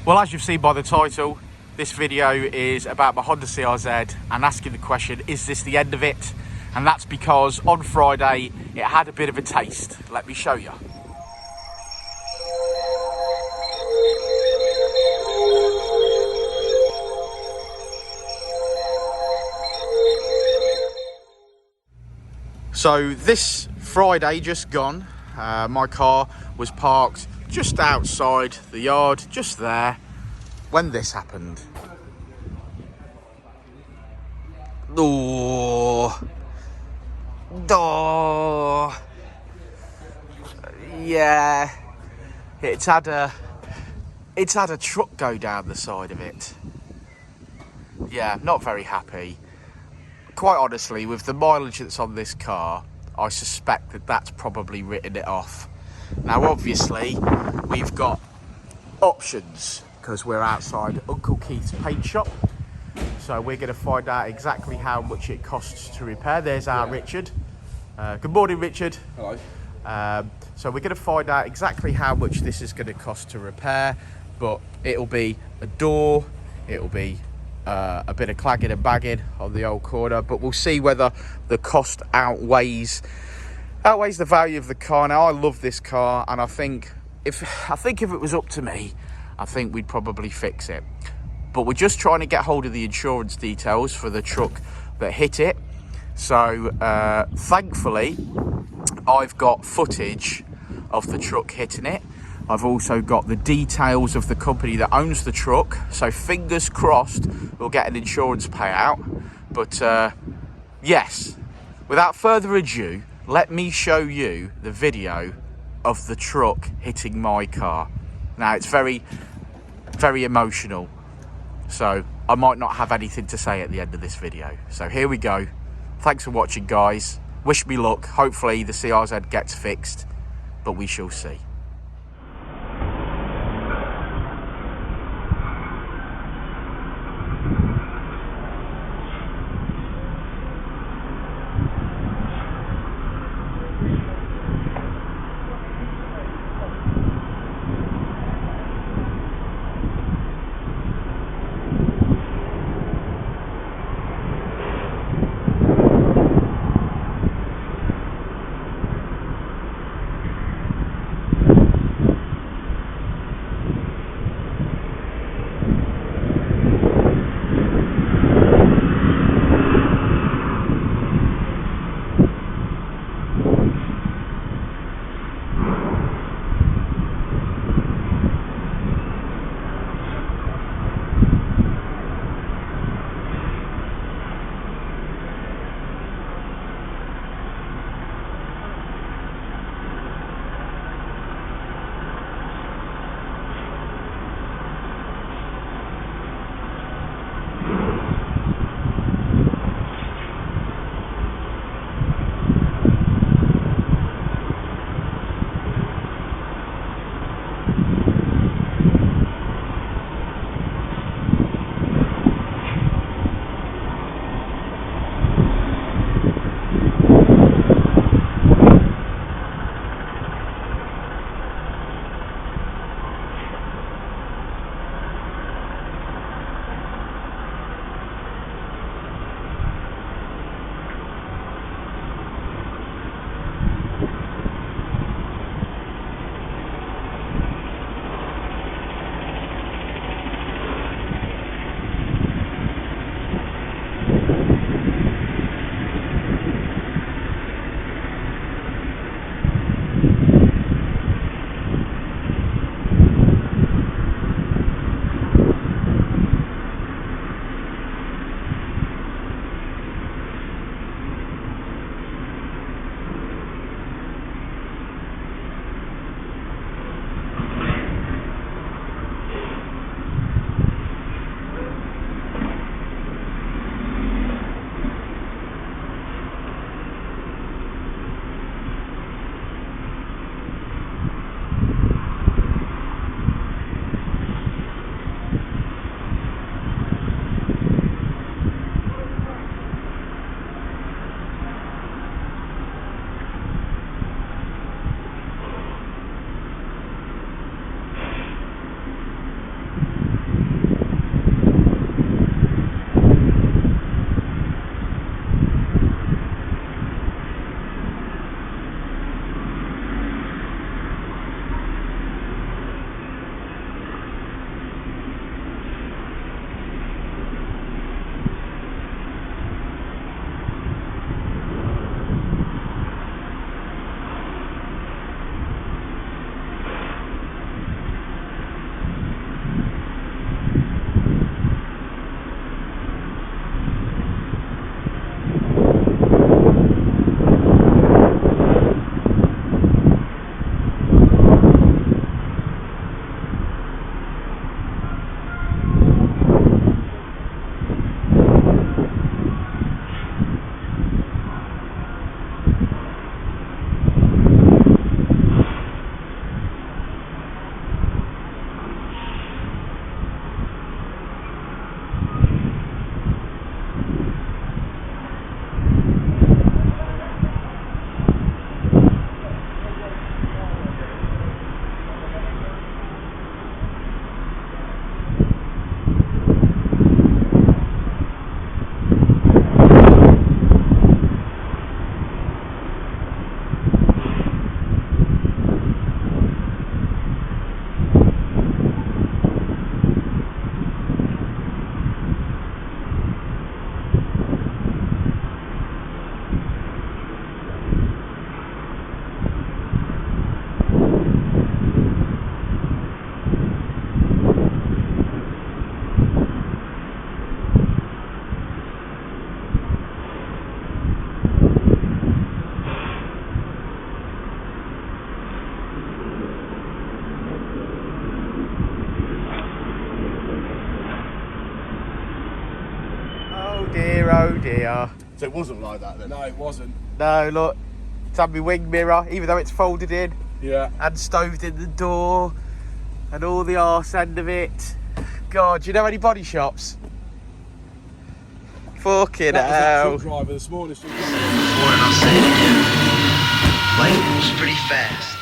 Well, as you've seen by the title, this video is about my Honda CRZ and asking the question, is this the end of it? And that's because on Friday it had a bit of a taste. Let me show you. So this Friday just gone, my car was parked just outside the yard, just there, when this happened. Oh, yeah, it's had a truck go down the side of it. Yeah, not very happy. Quite honestly, with the mileage that's on this car, I suspect that that's probably written it off. Now, obviously, we've got options because we're outside Uncle Keith's paint shop. So we're going to find out exactly how much it costs to repair. There's our Richard. Good morning, Richard. Hello. So we're going to find out exactly how much this is going to cost to repair, but it'll be a door, it'll be a bit of clagging and bagging on the old corner, but we'll see whether the cost outweighs the value of the car. Now, I love this car, and I think if it was up to me, I think we'd probably fix it. But we're just trying to get hold of the insurance details for the truck that hit it. So thankfully, I've got footage of the truck hitting it. I've also got the details of the company that owns the truck. So fingers crossed, we'll get an insurance payout. But yes, without further ado, let me show you the video of the truck hitting my car. Now, it's very, very emotional. So I might not have anything to say at the end of this video. So here we go. Thanks for watching, guys. Wish me luck. Hopefully the CRZ gets fixed, but we shall see. dear, oh dear. So it wasn't like that then? No, it wasn't. No, look, it's had my wing mirror, even though it's folded in. Yeah. And stoved in the door. And all the arse end of it. God, do you know any body shops? Fucking That was that hell. truck driver this morning. Before and I'll say it again. Life moves pretty fast.